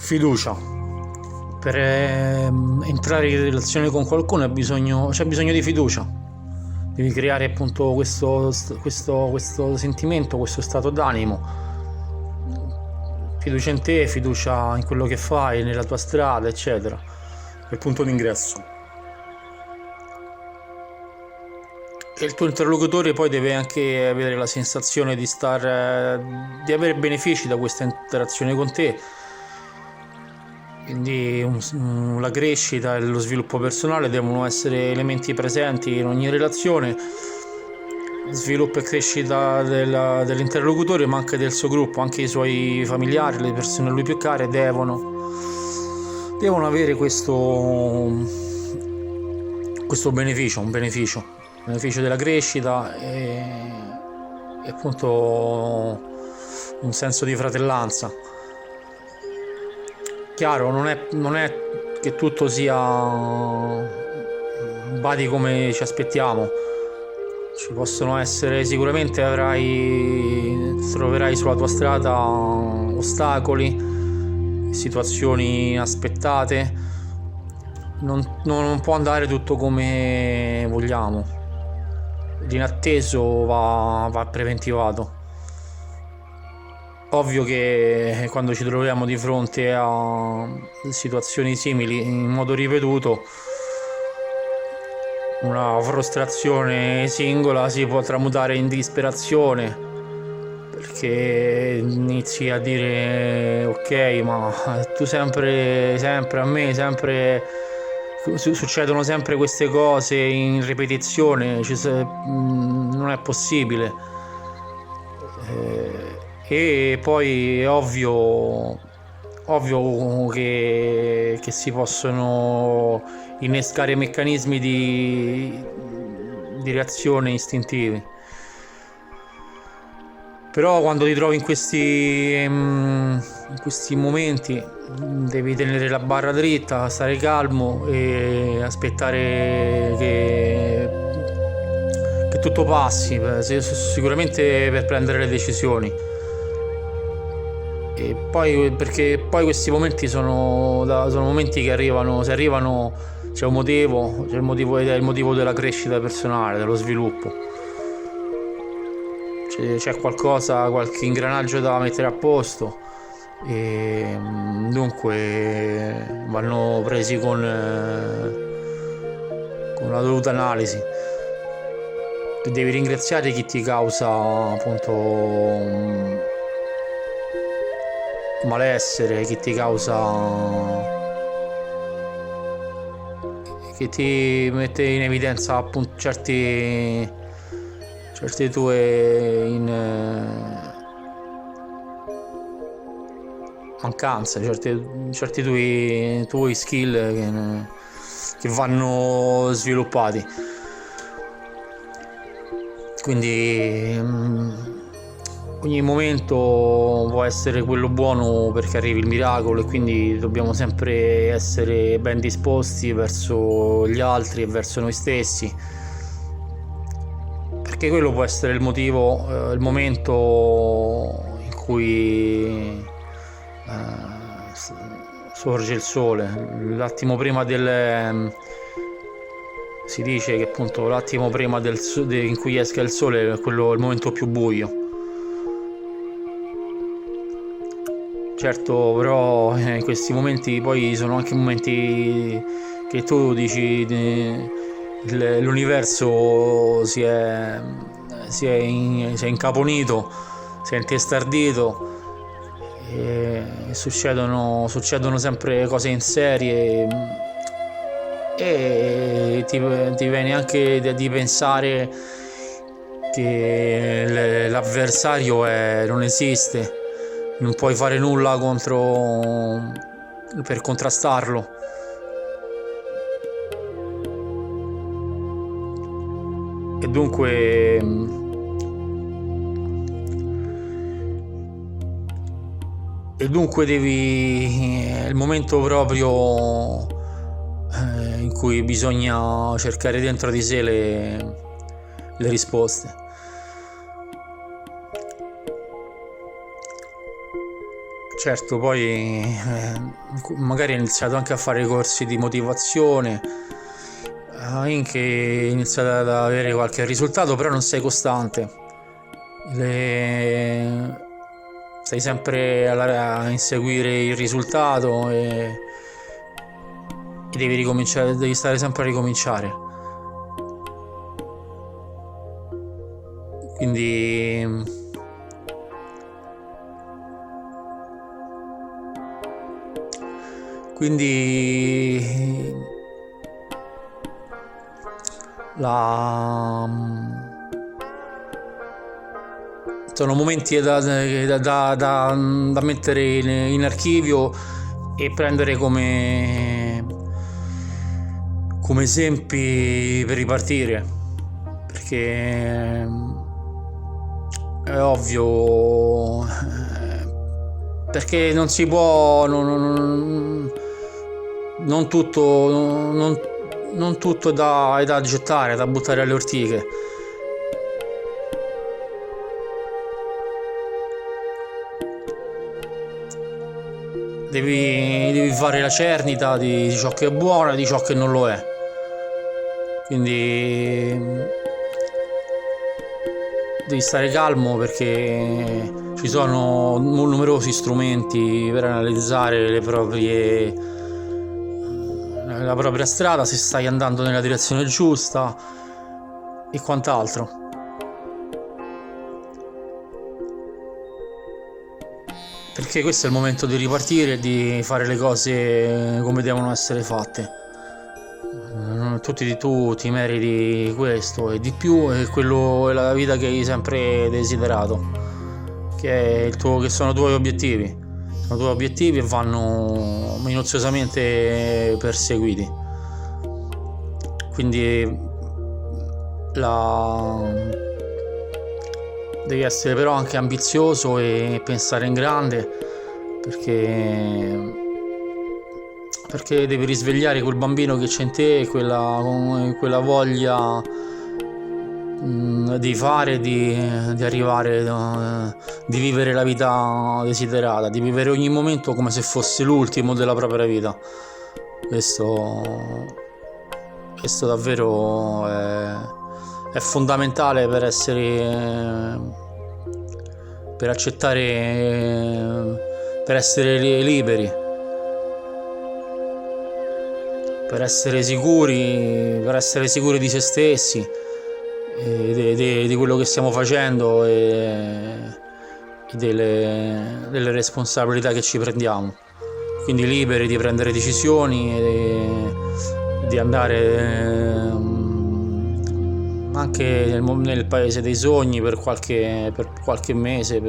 Fiducia. Per entrare in relazione con qualcuno c'è bisogno di fiducia. Devi creare appunto questo sentimento, questo stato d'animo. Fiducia in te, fiducia in quello che fai, nella tua strada, eccetera. Il punto d'ingresso. E il tuo interlocutore poi deve anche avere la sensazione di avere benefici da questa interazione con te. Quindi la crescita e lo sviluppo personale devono essere elementi presenti in ogni relazione. Sviluppo e crescita dell'interlocutore, ma anche del suo gruppo, anche i suoi familiari, le persone a lui più care devono avere questo beneficio, un beneficio della crescita e appunto un senso di fratellanza. Chiaro, non è che tutto vadi come ci aspettiamo. Ci possono essere, sicuramente troverai sulla tua strada ostacoli, situazioni inaspettate. Non può andare tutto come vogliamo. L'inatteso va preventivato. Ovvio che quando ci troviamo di fronte a situazioni simili in modo ripetuto, una frustrazione singola si può tramutare in disperazione, perché inizi a dire ok, ma tu sempre a me, succedono sempre queste cose in ripetizione, non è possibile. E poi è ovvio che si possono innescare meccanismi di reazione istintivi. Però quando ti trovi in questi momenti devi tenere la barra dritta, stare calmo e aspettare che tutto passi, sicuramente per prendere le decisioni. E poi perché poi questi momenti sono momenti che arrivano, se arrivano c'è il motivo ed è il motivo della crescita personale, dello sviluppo. C'è qualche ingranaggio da mettere a posto e dunque vanno presi con una dovuta analisi. Devi ringraziare chi ti causa appunto malessere, chi ti mette in evidenza appunto certe tue mancanze, certi tuoi skill che vanno sviluppati. Quindi ogni momento può essere quello buono perché arrivi il miracolo, e quindi dobbiamo sempre essere ben disposti verso gli altri e verso noi stessi, perché quello può essere il motivo, il momento in cui sorge il sole, l'attimo prima si dice che appunto l'attimo prima in cui esca il sole è quello, il momento più buio. Certo, però in questi momenti poi sono anche momenti che tu dici l'universo si è incaponito, si è intestardito e succedono sempre cose in serie e ti viene anche di pensare che l'avversario non esiste, non puoi fare nulla per contrastarlo. E dunque è il momento proprio in cui bisogna cercare dentro di sé le risposte. certo, poi magari ho iniziato anche a fare corsi di motivazione, anche iniziato ad avere qualche risultato, però non sei costante. Stai sempre a inseguire il risultato e devi ricominciare, devi stare sempre a ricominciare. Quindi la sono momenti da mettere in archivio e prendere come esempi per ripartire, perché è ovvio, perché non si può, non tutto è da gettare, da buttare alle ortiche. Devi fare la cernita di ciò che è buono e di ciò che non lo è. Quindi devi stare calmo, perché ci sono numerosi strumenti per analizzare la propria strada, se stai andando nella direzione giusta e quant'altro. Perché questo è il momento di ripartire e di fare le cose come devono essere fatte. Tu ti meriti questo e di più, e quello è la vita che hai sempre desiderato, che sono i tuoi obiettivi. Sono i tuoi obiettivi e vanno minuziosamente perseguiti. Quindi devi essere però anche ambizioso e pensare in grande, perché devi risvegliare quel bambino che c'è in te, quella voglia di fare, di arrivare, di vivere la vita desiderata, di vivere ogni momento come se fosse l'ultimo della propria vita. Questo davvero è fondamentale per essere liberi, per essere sicuri di se stessi, di quello che stiamo facendo e delle responsabilità che ci prendiamo. Quindi liberi di prendere decisioni e di andare anche nel paese dei sogni per qualche mese,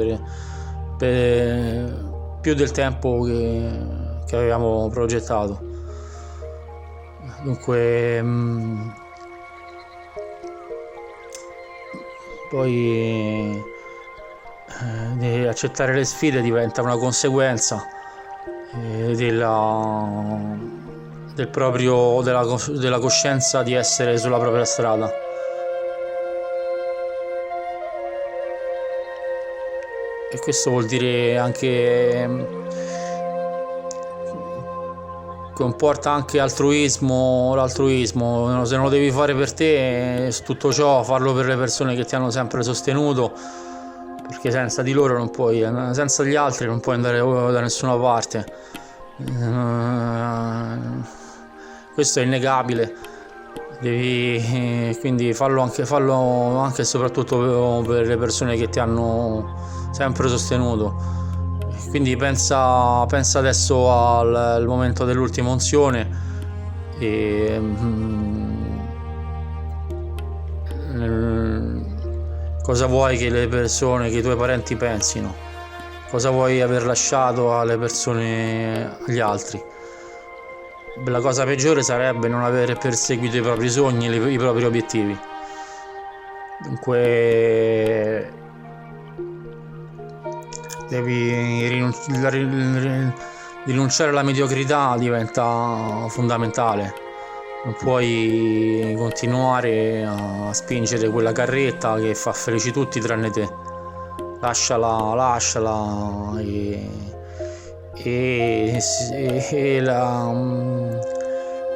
per più del tempo che avevamo progettato. Dunque poi accettare le sfide diventa una conseguenza della coscienza di essere sulla propria strada. E questo vuol dire anche, comporta anche l'altruismo. Se non lo devi fare per te, tutto ciò, farlo per le persone che ti hanno sempre sostenuto, perché senza di loro senza gli altri non puoi andare da nessuna parte. Questo è innegabile. Devi quindi farlo anche e soprattutto per le persone che ti hanno sempre sostenuto. Quindi pensa adesso al momento dell'ultima unzione e cosa vuoi che le persone, che i tuoi parenti pensino, cosa vuoi aver lasciato alle persone, agli altri. La cosa peggiore sarebbe non aver perseguito i propri sogni e i propri obiettivi. Dunque devi rinunciare alla mediocrità, diventa fondamentale. Non puoi continuare a spingere quella carretta che fa felici tutti tranne te. Lasciala e,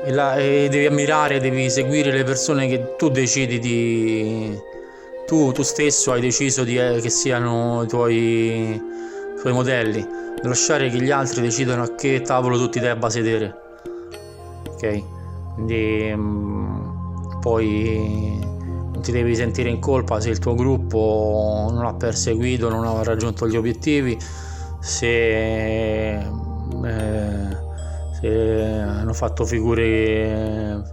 e devi ammirare, devi seguire le persone che tu decidi tu stesso hai deciso che siano i tuoi modelli, lasciare che gli altri decidano a che tavolo tu ti debba sedere, ok? Quindi poi non ti devi sentire in colpa se il tuo gruppo non ha perseguito, non ha raggiunto gli obiettivi, se hanno fatto figure,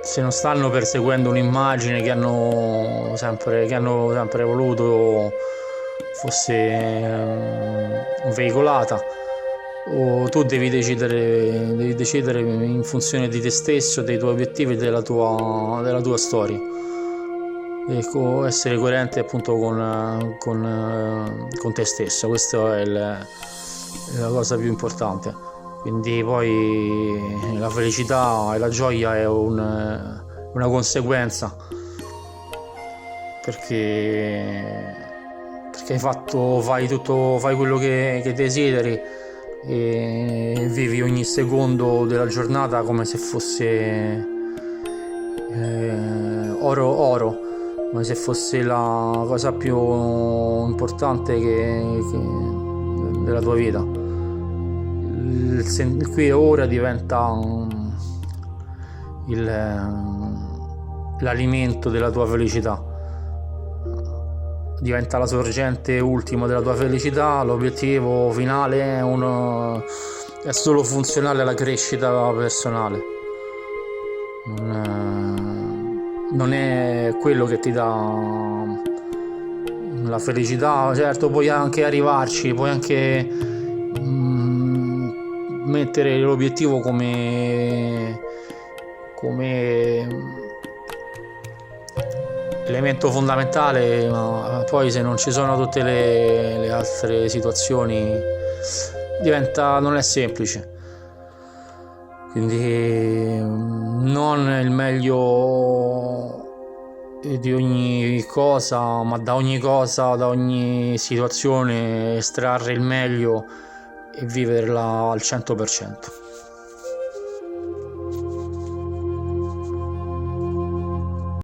se non stanno perseguendo un'immagine che hanno sempre voluto fosse veicolata. O tu devi decidere in funzione di te stesso, dei tuoi obiettivi e della tua storia, e essere coerente appunto con te stesso. Questa è la cosa più importante. Quindi poi la felicità e la gioia è una conseguenza, perché fai quello che desideri e vivi ogni secondo della giornata come se fosse oro, come se fosse la cosa più importante della tua vita. Il qui e ora diventa l'alimento della tua felicità, diventa la sorgente ultima della tua felicità. L'obiettivo finale è solo funzionale alla crescita personale, non è quello che ti dà la felicità. Certo, puoi anche arrivarci, puoi anche mettere l'obiettivo come elemento fondamentale, ma poi se non ci sono tutte le altre situazioni non è semplice. Quindi non il meglio di ogni cosa, ma da ogni cosa, da ogni situazione estrarre il meglio e viverla al 100%.